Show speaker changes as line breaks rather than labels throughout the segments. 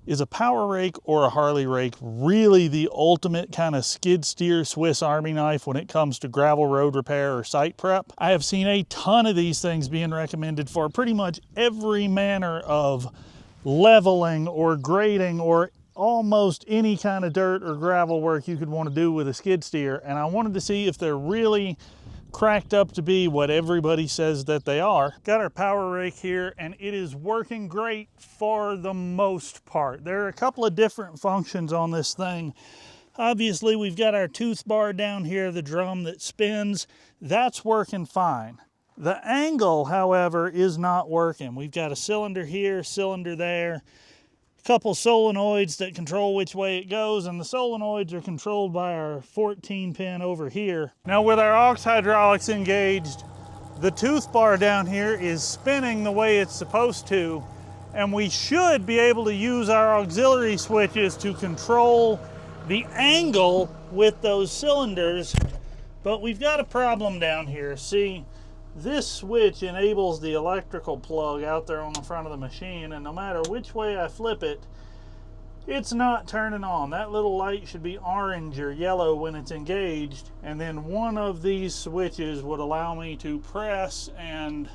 Is a power rake or a Harley rake really the ultimate kind of skid steer Swiss Army knife when it comes to gravel road repair or site prep? I have seen a ton of these things being recommended for pretty much every manner of leveling or grading or almost any kind of dirt or gravel work you could want to do with a skid steer. And I wanted to see if they're really cracked up to be what everybody says that they are. Got our power rake here and it is working great for the most part. There are a couple of different functions on this thing. Obviously we've got our tooth bar down here, the drum that spins, that's working fine. The angle, however, is not working. We've got a cylinder here, cylinder there, couple solenoids that control which way it goes, and the solenoids are controlled by our 14 pin over here. Now with our aux hydraulics engaged, the tooth bar down here is spinning the way it's supposed to, and we should be able to use our auxiliary switches to control the angle with those cylinders, but we've got a problem down here. See, this switch enables the electrical plug out there on the front of the machine, and no matter which way I flip it, it's not turning on. That little light should be orange or yellow when it's engaged, and then one of these switches would allow me to press and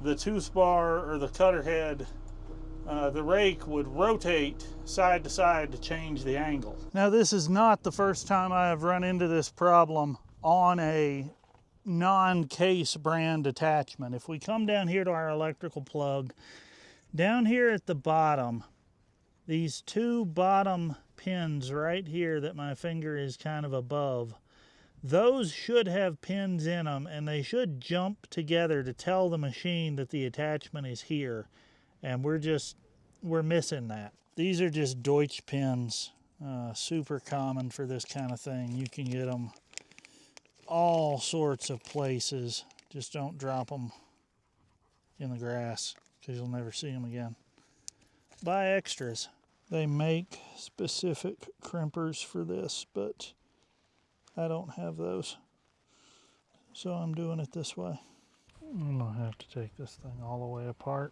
the tooth bar or the cutter head, the rake would rotate side to side to change the angle. Now this is not the first time I have run into this problem on a non-case brand attachment. If we come down here to our electrical plug, down here at the bottom, these two bottom pins right here that my finger is kind of above, those should have pins in them, and they should jump together to tell the machine that the attachment is here, and we're missing that. These are just Deutsch pins, super common for this kind of thing. You can get them all sorts of places. Just don't drop them in the grass because you'll never see them again. Buy extras. They make specific crimpers for this, but I don't have those, so I'm doing it this way. I'm gonna have to take this thing all the way apart.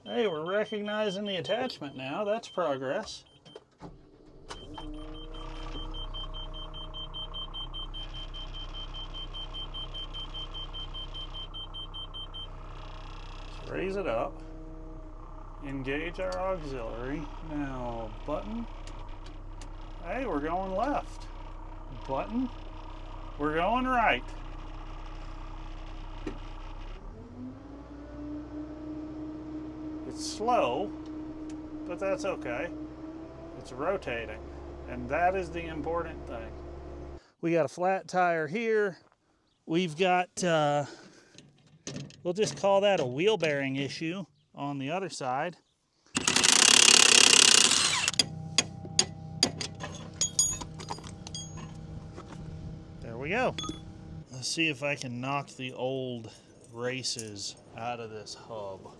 Hey, we're recognizing the attachment now. That's progress. Raise it up, engage our auxiliary. Now, button. Hey, we're going left. Button. We're going right. It's slow, but that's okay. It's rotating, and that is the important thing. We got a flat tire here. We've got we'll just call that a wheel bearing issue on the other side. There we go. Let's see if I can knock the old races out of this hub.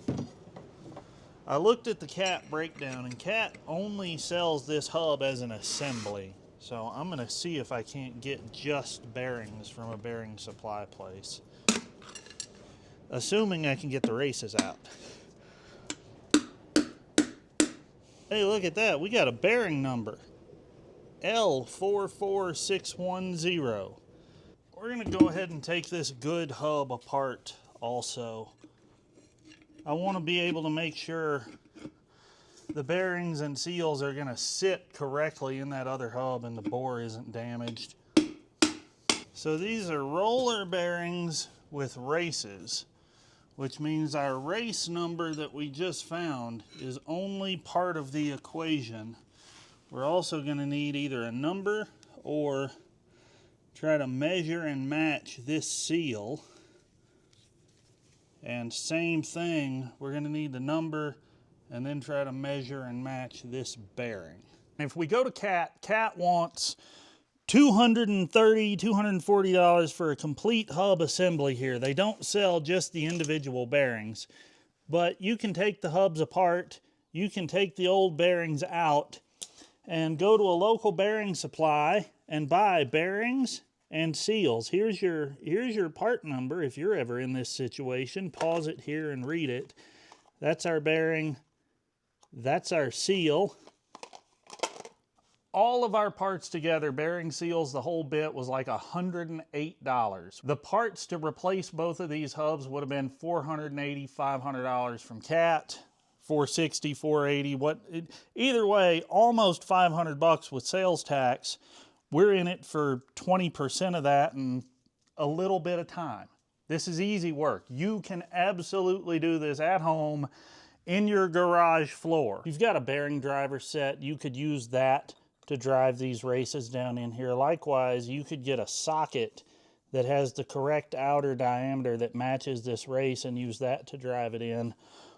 I looked at the CAT breakdown, and CAT only sells this hub as an assembly. So I'm gonna see if I can't get just bearings from a bearing supply place, assuming I can get the races out. Hey, look at that. We got a bearing number. L44610. We're going to go ahead and take this good hub apart also. I want to be able to make sure the bearings and seals are going to sit correctly in that other hub and the bore isn't damaged. So these are roller bearings with races, which means our race number that we just found is only part of the equation. We're also going to need either a number or try to measure and match this seal. And same thing, we're going to need the number and then try to measure and match this bearing. If we go to CAT, CAT wants $230, $240 for a complete hub assembly here. They don't sell just the individual bearings, but you can take the hubs apart, you can take the old bearings out, and go to a local bearing supply and buy bearings and seals. Here's your part number if you're ever in this situation. Pause it here and read it. That's our bearing. That's our seal. All of our parts together, bearing, seals, the whole bit, was like $108. The parts to replace both of these hubs would have been $480, $500 from Cat, $460, $480. Either way, almost $500 with sales tax. We're in it for 20% of that in a little bit of time. This is easy work. You can absolutely do this at home in your garage floor. If you've got a bearing driver set, you could use that to drive these races down in here. Likewise, you could get a socket that has the correct outer diameter that matches this race and use that to drive it in.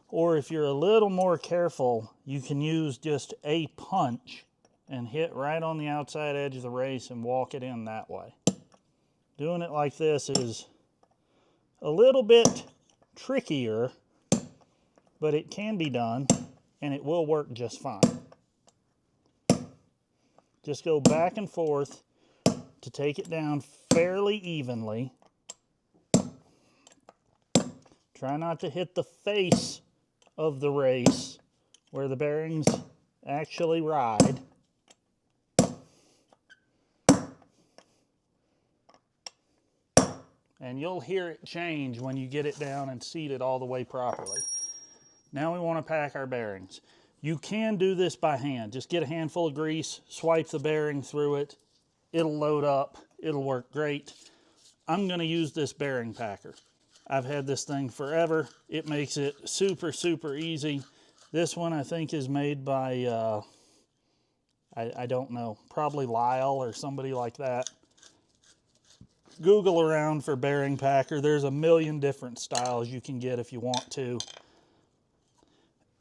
Or if you're a little more careful, you can use just a punch and hit right on the outside edge of the race and walk it in that way. Doing it like this is a little bit trickier, but it can be done and it will work just fine. Just go back and forth to take it down fairly evenly. Try not to hit the face of the race where the bearings actually ride. And you'll hear it change when you get it down and seat it all the way properly. Now we want to pack our bearings. You can do this by hand. Just get a handful of grease, swipe the bearing through it. It'll load up. It'll work great. I'm going to use this bearing packer. I've had this thing forever. It makes it super, super easy. This one I think is made by, I don't know, probably Lyle or somebody like that. Google around for bearing packer. There's a million different styles you can get if you want to.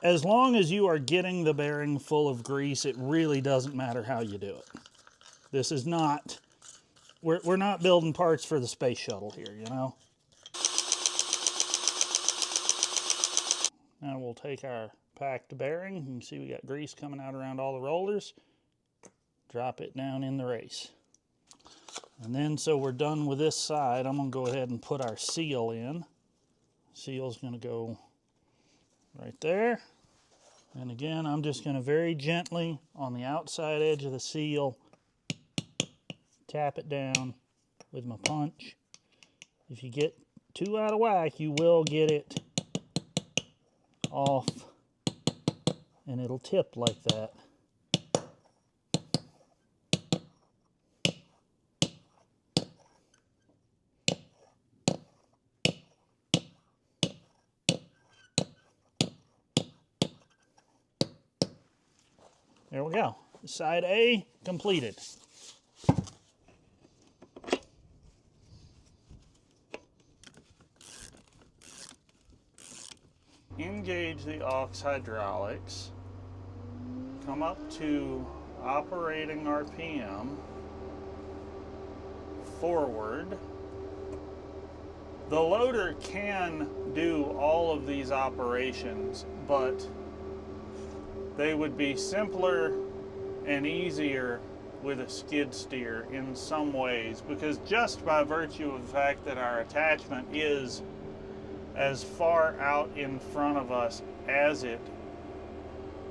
As long as you are getting the bearing full of grease, it really doesn't matter how you do it. This is not, we're not building parts for the space shuttle here, you know? Now we'll take our packed bearing. You can see we got grease coming out around all the rollers. Drop it down in the race. And then, so we're done with this side, I'm gonna go ahead and put our seal in. Seal's gonna go right there. And again, I'm just going to very gently on the outside edge of the seal tap it down with my punch. If you get too out of whack, you will get it off and it'll tip like that. There we go. Side A completed. Engage the aux hydraulics. Come up to operating RPM. Forward. The loader can do all of these operations, but they would be simpler and easier with a skid steer in some ways, because just by virtue of the fact that our attachment is as far out in front of us as it,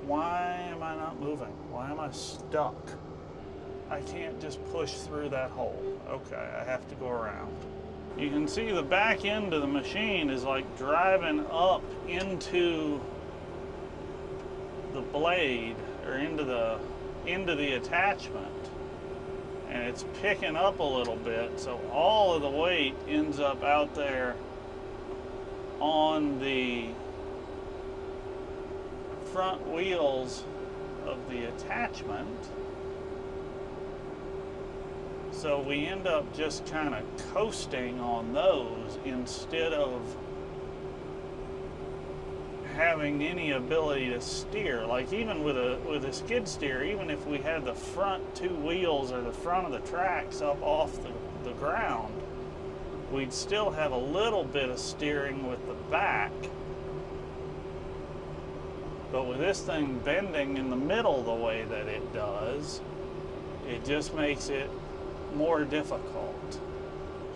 why am I not moving? Why am I stuck? I can't just push through that hole. Okay, I have to go around. You can see the back end of the machine is like driving up into the blade or into the attachment, and it's picking up a little bit, so all of the weight ends up out there on the front wheels of the attachment. So we end up just kind of coasting on those instead of having any ability to steer. Like even with a skid steer, even if we had the front two wheels or the front of the tracks up off the ground, we'd still have a little bit of steering with the back. But with this thing bending in the middle the way that it does, it just makes it more difficult.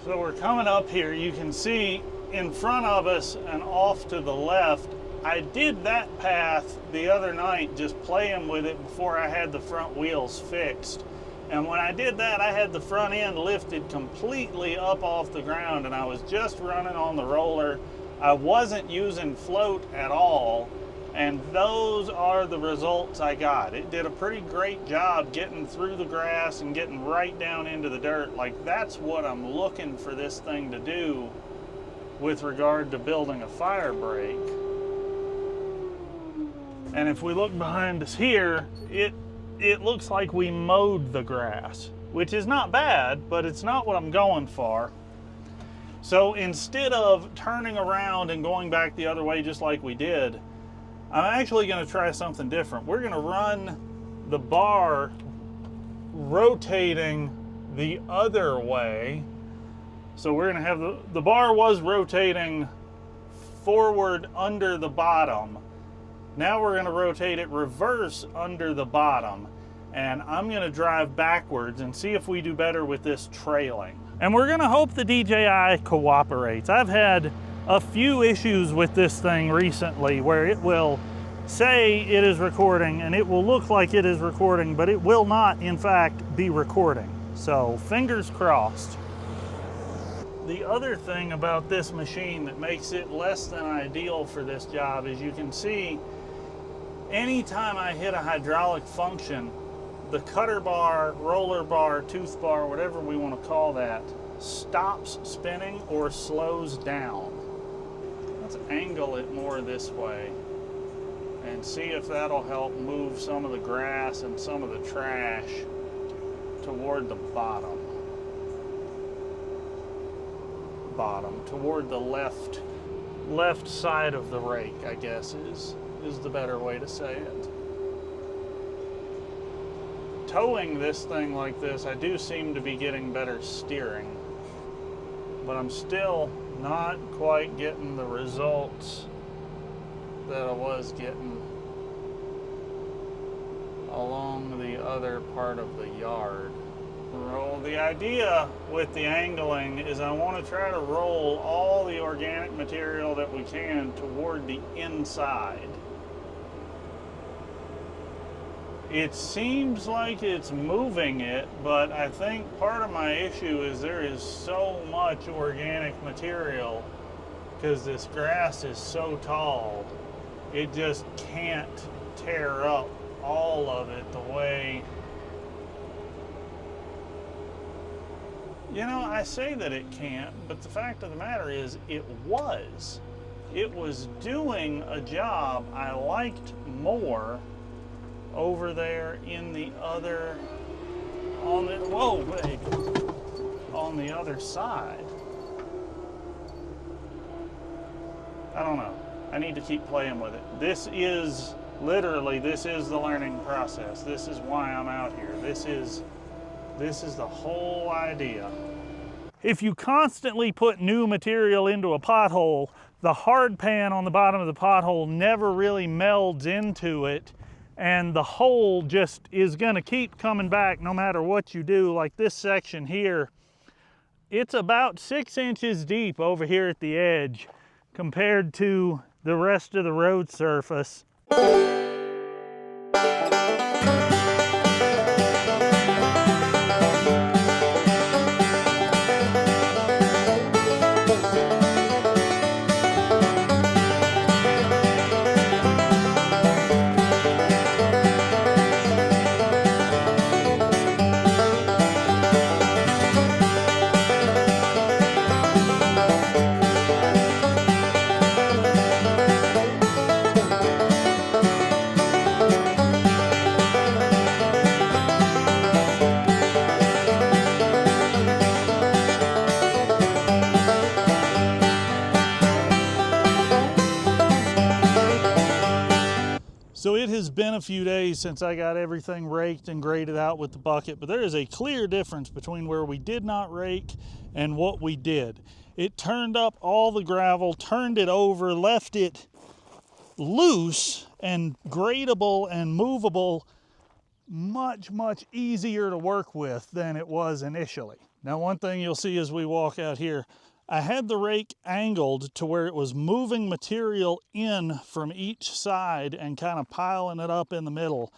So we're coming up here. You can see in front of us and off to the left, I did that path the other night just playing with it before I had the front wheels fixed. And when I did that, I had the front end lifted completely up off the ground and I was just running on the roller. I wasn't using float at all. And those are the results I got. It did a pretty great job getting through the grass and getting right down into the dirt. Like, that's what I'm looking for this thing to do with regard to building a fire break. And if we look behind us here, it looks like we mowed the grass, which is not bad, but it's not what I'm going for. So instead of turning around and going back the other way just like we did, I'm actually going to try something different. We're going to run the bar rotating the other way. So we're going to have the bar was rotating forward under the bottom. Now we're going to rotate it reverse under the bottom. And I'm going to drive backwards and see if we do better with this trailing. And we're going to hope the DJI cooperates. I've had a few issues with this thing recently where it will say it is recording and it will look like it is recording, but it will not in fact be recording. So fingers crossed. The other thing about this machine that makes it less than ideal for this job is you can see anytime I hit a hydraulic function, the cutter bar, roller bar, tooth bar, whatever we want to call that, stops spinning or slows down. Let's angle it more this way and see if that'll help move some of the grass and some of the trash toward the bottom, toward the left side of the rake, I guess is the better way to say it. Towing this thing like this, I do seem to be getting better steering, but I'm still not quite getting the results that I was getting along the other part of the yard. Well, the idea with the angling is I want to try to roll all the organic material that we can toward the inside. It seems like it's moving it, but I think part of my issue is there is so much organic material because this grass is so tall. It just can't tear up all of it the way, you know, I say that it can't, but the fact of the matter is it was doing a job I liked more over there in the other, on the other side. I don't know. I need to keep playing with it. This is the learning process. This is why I'm out here. This is the whole idea. If you constantly put new material into a pothole, the hard pan on the bottom of the pothole never really melds into it, and the hole just is gonna keep coming back no matter what you do. Like this section here, it's about 6 inches deep over here at the edge compared to the rest of the road surface. So it has been a few days since I got everything raked and graded out with the bucket, but there is a clear difference between where we did not rake and what we did. It turned up all the gravel, turned it over, left it loose and gradable and movable much easier to work with than it was initially. Now, one thing you'll see as we walk out here, I had the rake angled to where it was moving material in from each side and kind of piling it up in the middle.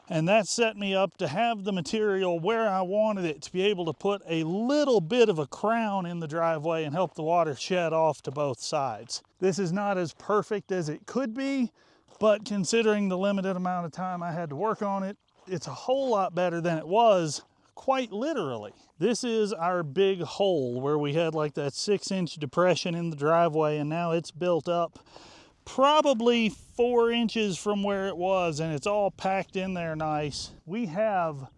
And that set me up to have the material where I wanted it, to be able to put a little bit of a crown in the driveway and help the water shed off to both sides. This is not as perfect as it could be, but considering the limited amount of time I had to work on it, it's a whole lot better than it was, quite literally. This is our big hole where we had like that 6-inch depression in the driveway, and now it's built up probably 4 inches from where it was, and it's all packed in there nice. We have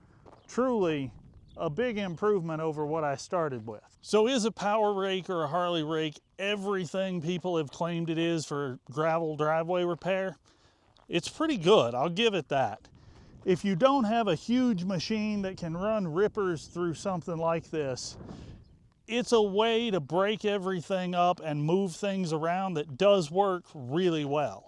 truly a big improvement over what I started with. So is a power rake or a Harley rake everything people have claimed it is for gravel driveway repair? It's pretty good, I'll give it that. If you don't have a huge machine that can run rippers through something like this, it's a way to break everything up and move things around that does work really well.